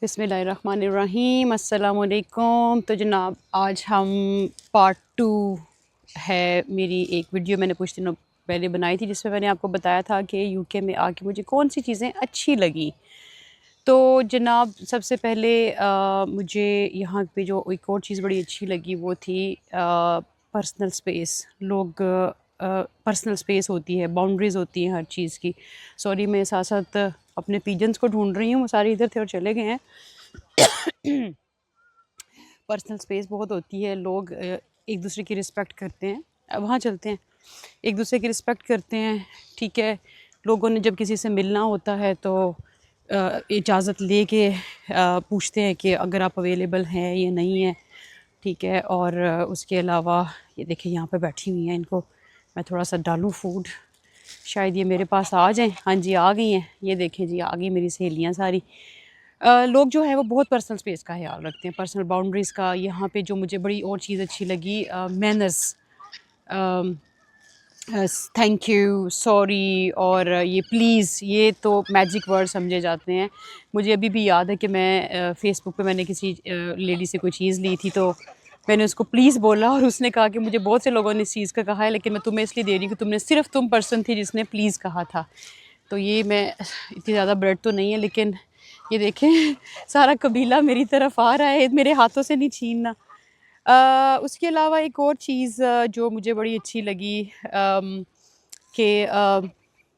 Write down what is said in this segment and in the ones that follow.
बिस्मिल्लाहिर्रहमानिर्रहीम, अस्सलामुअलैकुम। तो जनाब आज हम पार्ट 2 है मेरी एक वीडियो मैंने कुछ दिनों पहले बनाई थी जिसमें मैंने आपको बताया था कि यूके में आके मुझे कौन सी चीज़ें अच्छी लगी। तो जनाब सबसे पहले मुझे यहाँ पे जो एक और चीज़ बड़ी अच्छी लगी वो थी पर्सनल स्पेस। लोग पर्सनल स्पेस होती है, बाउंड्रीज़ होती हैं हर चीज़ की। सॉरी, मैं साथ साथ अपने पिजन्स को ढूंढ रही हूँ, वो सारे इधर थे और चले गए हैं। पर्सनल स्पेस बहुत होती है, लोग एक दूसरे की रिस्पेक्ट करते हैं। वहाँ चलते हैं, एक दूसरे की रिस्पेक्ट करते हैं, ठीक है। लोगों ने जब किसी से मिलना होता है तो इजाज़त लेके पूछते हैं कि अगर आप अवेलेबल हैं या नहीं है, ठीक है। और उसके अलावा ये देखिए यहाँ पे बैठी हुई हैं, इनको मैं थोड़ा सा डालूँ फूड, शायद ये मेरे पास आ जाएं। हाँ जी, आ गई हैं, ये देखें जी, आ गई मेरी सहेलियाँ सारी। लोग जो है वो बहुत पर्सनल स्पेस का ख्याल रखते हैं, पर्सनल बाउंड्रीज़ का। यहाँ पे जो मुझे बड़ी और चीज़ अच्छी लगी, मैनर्स, थैंक यू, सॉरी और ये प्लीज़, ये तो मैजिक वर्ड समझे जाते हैं। मुझे अभी भी याद है कि मैं फ़ेसबुक पे मैंने किसी लेडी से कोई चीज़ ली थी, तो मैंने उसको प्लीज़ बोला और उसने कहा कि मुझे बहुत से लोगों ने इस चीज़ का कहा है, लेकिन मैं तुम्हें इसलिए दे रही हूँ कि तुमने सिर्फ़ तुम पर्सन थी जिसने प्लीज़ कहा था। तो ये मैं इतनी ज़्यादा ब्रेड तो नहीं है, लेकिन ये देखें सारा कबीला मेरी तरफ आ रहा है, मेरे हाथों से नहीं छीनना। उसके अलावा एक और चीज़ जो मुझे बड़ी अच्छी लगी कि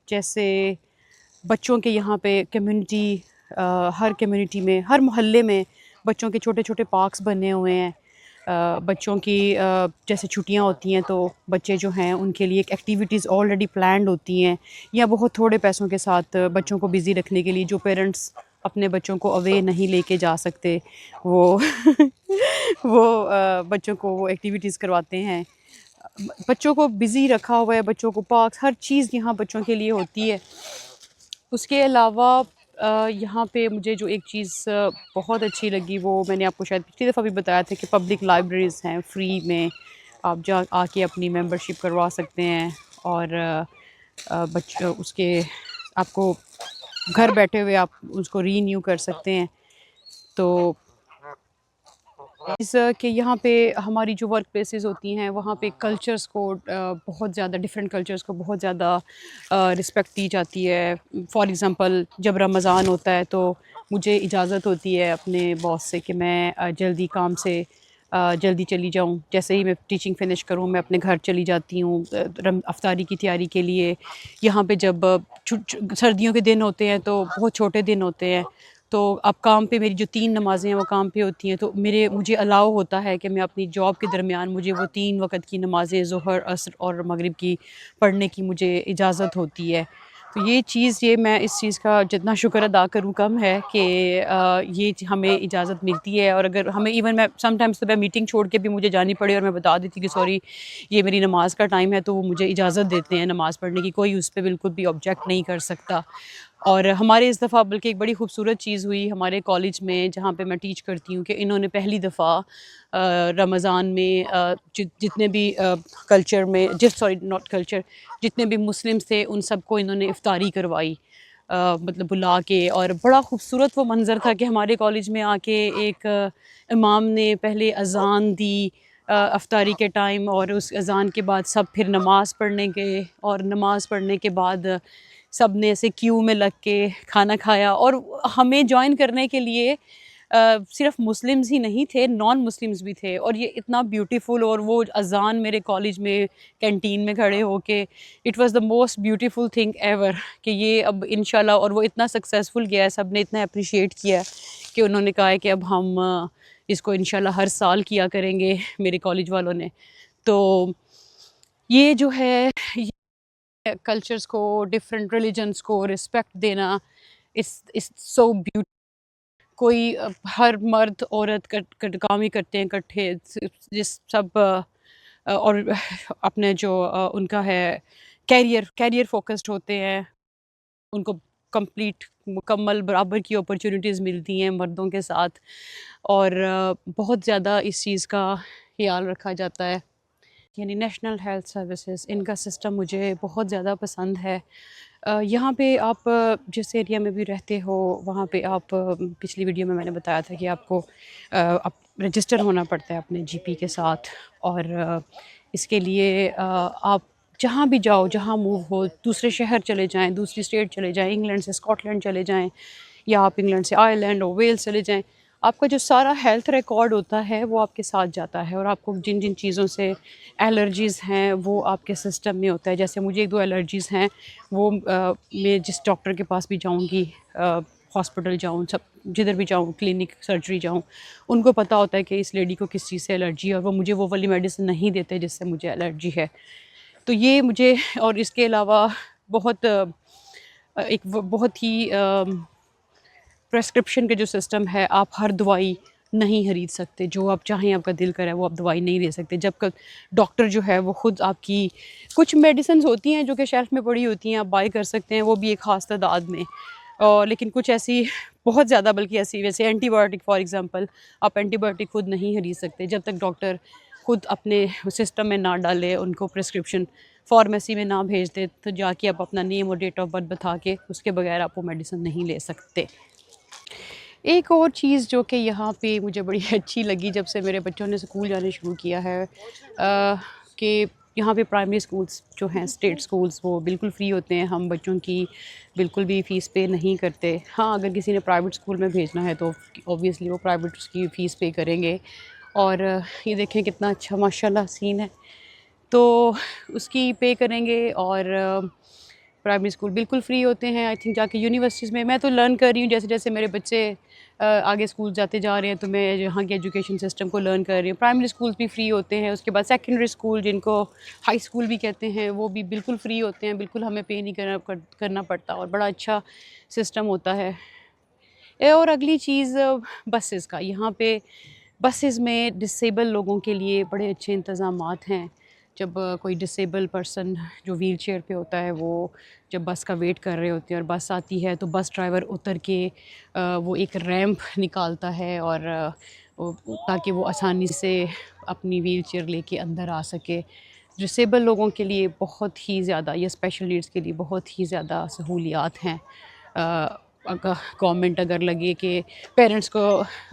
जैसे बच्चों के यहाँ पे कम्युनिटी, हर कम्युनिटी में, हर मोहल्ले में बच्चों के छोटे छोटे पार्क्स बने हुए हैं। बच्चों की जैसे छुट्टियाँ होती हैं तो बच्चे जो हैं उनके लिए एक एक्टिविटीज़ ऑलरेडी प्लान्ड होती हैं, या बहुत थोड़े पैसों के साथ बच्चों को बिज़ी रखने के लिए जो पेरेंट्स अपने बच्चों को अवे नहीं लेके जा सकते, वो वो बच्चों को वो एक्टिविटीज़ करवाते हैं। बच्चों को बिज़ी रखा हुआ है, बच्चों को पार्क्स, हर चीज़ यहाँ बच्चों के लिए होती है। उसके अलावा यहाँ पे मुझे जो एक चीज़ बहुत अच्छी लगी, वो मैंने आपको शायद पिछली दफ़ा भी बताया था कि पब्लिक लाइब्रेरीज़ हैं, फ्री में आप जा आके अपनी मेंबरशिप करवा सकते हैं। और उसके आपको घर बैठे हुए आप उसको रीन्यू कर सकते हैं। तो इस कि यहाँ पे हमारी जो वर्क प्लेसेस होती हैं वहाँ पे कल्चर्स को बहुत ज़्यादा, डिफरेंट कल्चर्स को बहुत ज़्यादा रिस्पेक्ट दी जाती है। फॉर एग्ज़ाम्पल जब रमज़ान होता है तो मुझे इजाज़त होती है अपने बॉस से कि मैं जल्दी काम से जल्दी चली जाऊँ। जैसे ही मैं टीचिंग फ़िनिश करूँ मैं अपने घर चली जाती हूँ अफ्तारी की तैयारी के लिए। यहाँ पे जब सर्दियों के दिन होते हैं तो बहुत छोटे दिन होते हैं, तो अब काम पे मेरी जो 3 नमाज़ें हैं वो काम पे होती हैं, तो मुझे अलाउ होता है कि मैं अपनी जॉब के दरमियान मुझे वो 3 वक़्त की नमाज़ें ज़ोहर, असर और मगरिब की पढ़ने की मुझे इजाज़त होती है। तो ये मैं इस चीज़ का जितना शुक्र अदा करूँ कम है कि हमें इजाज़त मिलती है। और अगर हमें इवन मैं समटाइम्स तो मैं मीटिंग छोड़ के भी मुझे जानी पड़े और मैं बता देती कि सॉरी ये मेरी नमाज़ का टाइम है, तो वो मुझे इजाज़त देते हैं नमाज़ पढ़ने की, कोई उस पे बिल्कुल भी ऑब्जेक्ट नहीं कर सकता। और हमारे इस दफ़ा बल्कि एक बड़ी खूबसूरत चीज़ हुई हमारे कॉलेज में जहाँ पे मैं टीच करती हूँ कि इन्होंने पहली दफ़ा रमज़ान में जितने भी कल्चर में सॉरी नॉट कल्चर, जितने भी मुस्लिम्स थे उन सबको इन्होंने इफ्तारी करवाई, मतलब बुला के। और बड़ा खूबसूरत वो मंज़र था कि हमारे कॉलेज में आके एक इमाम ने पहले अज़ान दी अफ्तारी के टाइम, और उस अज़ान के बाद सब फिर नमाज़ पढ़ने गए, और नमाज़ पढ़ने के बाद सब ने ऐसे क्यू में लग के खाना खाया। और हमें जॉइन करने के लिए सिर्फ मुस्लिम्स ही नहीं थे, नॉन मुस्लिम्स भी थे। और ये इतना ब्यूटीफुल, और वो अज़ान मेरे कॉलेज में कैंटीन में खड़े होके, it was the most beautiful thing ever कि ये अब इंशाल्लाह। और वो इतना सक्सेसफुल गया है, सब ने इतना अप्रिशिएट किया कि उन्होंने कहा है कि अब हम इसको इंशाल्लाह हर साल किया करेंगे, मेरे कॉलेज वालों ने। तो ये जो है कल्चर्स को, डिफरेंट रिलीजन्स को रिस्पेक्ट देना, इस सो ब्यूटी। कोई हर मर्द औरत काम ही करते हैं इकट्ठे, जिस सब और अपने जो उनका है कैरियर कैरियर फोकस्ड होते हैं, उनको कंप्लीट मुकम्मल बराबर की अपॉर्चुनिटीज़ मिलती हैं मर्दों के साथ। और बहुत ज़्यादा इस चीज़ का ख्याल रखा जाता है। यानी नेशनल हेल्थ सर्विसेज, इनका सिस्टम मुझे बहुत ज़्यादा पसंद है। यहाँ पे आप जिस एरिया में भी रहते हो वहाँ पे आप पिछली वीडियो में मैंने बताया था कि आपको आप रजिस्टर होना पड़ता है अपने जीपी के साथ। और इसके लिए आप जहाँ भी जाओ, जहाँ मूव हो, दूसरे शहर चले जाएँ, दूसरी स्टेट चले जाएँ, इंग्लैंड से स्कॉटलैंड चले जाएँ या आप इंग्लैंड से आयरलैंड और वेल्स चले जाएँ, आपका जो सारा हेल्थ रिकॉर्ड होता है वो आपके साथ जाता है। और आपको जिन जिन चीज़ों से एलर्जीज़ हैं वो आपके सिस्टम में होता है। जैसे मुझे 1-2 एलर्जीज़ हैं, वो मैं जिस डॉक्टर के पास भी जाऊँगी, हॉस्पिटल जाऊँ, सब जिधर भी जाऊँ, क्लिनिक, सर्जरी जाऊँ, उनको पता होता है कि इस लेडी को किस चीज़ से एलर्जी है और वो मुझे वो वाली मेडिसिन नहीं देते जिससे मुझे एलर्जी है। तो ये मुझे, और इसके अलावा बहुत बहुत ही प्रेस्क्रिप्शन के जो सिस्टम है, आप हर दवाई नहीं खरीद सकते। जो आप चाहें, आपका दिल करे वो आप दवाई नहीं ले सकते जब तक डॉक्टर जो है वो ख़ुद आपकी, कुछ मेडिसिन होती हैं जो कि शेल्फ में पड़ी होती हैं, आप बाय कर सकते हैं, वो भी एक ख़ास तादाद में। और लेकिन कुछ ऐसी बहुत ज़्यादा, बल्कि ऐसी, वैसे एंटीबायोटिक फॉर एग्ज़ाम्पल, आप एंटीबायोटिक खुद नहीं खरीद सकते जब तक डॉक्टर खुद अपने सिस्टम में ना डाले, उनको प्रिस्क्रिप्शन फार्मेसी में ना भेज दे, तो जाके आप अपना नेम और डेट ऑफ बर्थ बता के उसके बगैर आप वो मेडिसिन नहीं ले सकते। एक और चीज़ जो कि यहाँ पे मुझे बड़ी अच्छी लगी जब से मेरे बच्चों ने स्कूल जाने शुरू किया है, कि यहाँ पे प्राइमरी स्कूल्स जो हैं, स्टेट स्कूल्स, वो बिल्कुल फ्री होते हैं। हम बच्चों की बिल्कुल भी फ़ीस पे नहीं करते। हाँ, अगर किसी ने प्राइवेट स्कूल में भेजना है तो ऑब्वियसली वो प्राइवेट उसकी फ़ीस पे करेंगे। और ये देखें कितना अच्छा माशाल्लाह सीन है। तो उसकी पे करेंगे। और प्राइमरी स्कूल बिल्कुल फ्री होते हैं। आई थिंक जाके यूनिवर्सिटीज़ में मैं तो लर्न कर रही हूँ, जैसे जैसे मेरे बच्चे आगे स्कूल जाते जा रहे हैं तो मैं यहाँ के एजुकेशन सिस्टम को लर्न कर रही हूँ। प्राइमरी स्कूल्स भी फ्री होते हैं। उसके बाद सेकेंडरी स्कूल, जिनको हाई स्कूल भी कहते हैं, वो भी बिल्कुल फ्री होते हैं। बिल्कुल हमें पे नहीं करना पड़ता और बड़ा अच्छा सिस्टम होता है। और अगली चीज़ बसेस का, यहाँ पे बसेस में डिसेबल लोगों के लिए बड़े अच्छे इंतज़ामात हैं। जब कोई डिसेबल पर्सन जो व्हील चेयर पे होता है, वो जब बस का वेट कर रहे होते हैं और बस आती है तो बस ड्राइवर उतर के वो एक रैंप निकालता है और ताकि वो आसानी से अपनी व्हील चेयर लेके अंदर आ सके। डिसेबल लोगों के लिए बहुत ही ज़्यादा, या स्पेशल नीड्स के लिए बहुत ही ज़्यादा सहूलियात हैं। अगर गवर्नमेंट अगर लगे कि पेरेंट्स को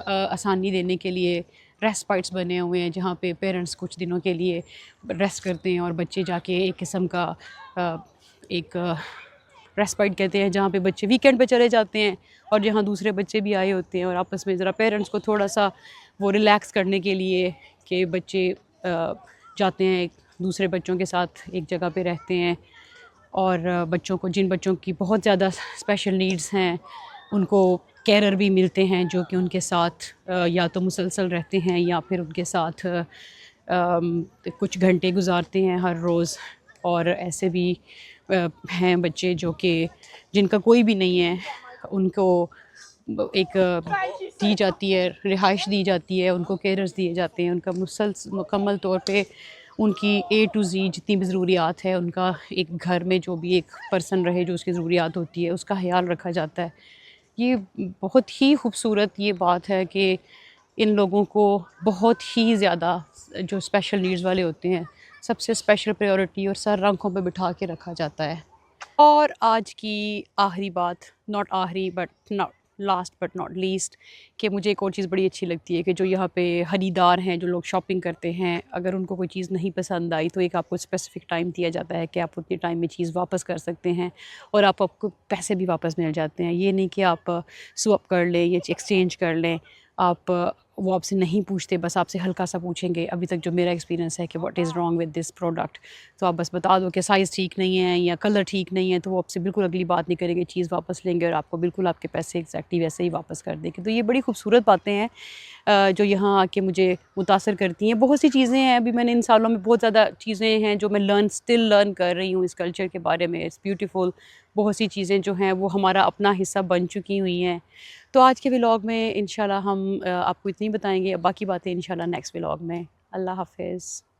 आसानी देने के लिए रेस्पाइट्स बने हुए हैं, जहाँ पे पेरेंट्स कुछ दिनों के लिए रेस्ट करते हैं और बच्चे जाके एक किस्म का एक रेस्पाइट कहते हैं, जहाँ पे बच्चे वीकेंड पे चले जाते हैं और जहाँ दूसरे बच्चे भी आए होते हैं और आपस में ज़रा पेरेंट्स को थोड़ा सा वो रिलैक्स करने के लिए कि बच्चे जाते हैं, दूसरे बच्चों के साथ एक जगह पे रहते हैं। और बच्चों को, जिन बच्चों की बहुत ज़्यादा स्पेशल नीड्स हैं, उनको केयर भी मिलते हैं जो कि उनके साथ या तो मुसलसल रहते हैं या फिर उनके साथ कुछ घंटे गुजारते हैं हर रोज़। और ऐसे भी हैं बच्चे जो कि जिनका कोई भी नहीं है, उनको एक दी जाती है, रिहाइश दी जाती है, उनको केयर्स दिए जाते हैं, उनका मुकम्मल तौर पे उनकी A to Z जितनी भी ज़रूरियात है, उनका एक घर में जो भी एक पर्सन रहे जो उसकी ज़रूरियात होती है, उसका ख़याल रखा जाता है। ये बहुत ही खूबसूरत ये बात है कि इन लोगों को बहुत ही ज़्यादा, जो स्पेशल नीड्स वाले होते हैं, सबसे स्पेशल प्रायोरिटी और सर आँखों पे बिठा के रखा जाता है। और आज की आखिरी बात, नॉट आखिरी but not last but not least, कि मुझे एक और चीज़ बड़ी अच्छी लगती है कि जो यहाँ पे ख़रीदार हैं, जो लोग शॉपिंग करते हैं, अगर उनको कोई चीज़ नहीं पसंद आई तो एक आपको स्पेसिफ़िक टाइम दिया जाता है कि आप उतने टाइम में चीज़ वापस कर सकते हैं और आपको पैसे भी वापस मिल जाते हैं। ये नहीं कि आप स्वैप कर लें या एक्सचेंज कर लें। आप वो आपसे नहीं पूछते, बस आपसे हल्का सा पूछेंगे। अभी तक जो मेरा एक्सपीरियंस है कि what is wrong with this product, तो आप बस बता दो कि साइज़ ठीक नहीं है या कलर ठीक नहीं है, तो वो आपसे बिल्कुल अगली बात नहीं करेंगे, चीज़ वापस लेंगे और आपको बिल्कुल आपके पैसे एग्जैक्टली वैसे ही वापस कर देंगे। तो ये बड़ी खूबसूरत बातें हैं जो यहाँ आके मुझे मुतासर करती हैं। बहुत सी चीज़ें हैं, अभी मैंने इन सालों में बहुत ज़्यादा चीज़ें हैं जो मैं स्टिल लर्न कर रही हूँ इस कल्चर के बारे में। It's beautiful. बहुत सी चीज़ें जो हैं वो हमारा अपना हिस्सा बन चुकी हुई हैं। तो आज के व्लॉग में इंशाल्लाह हम आपको इतनी बताएंगे, बाकी बातें इंशाल्लाह नेक्स्ट व्लॉग में। अल्लाह हाफ़िज़।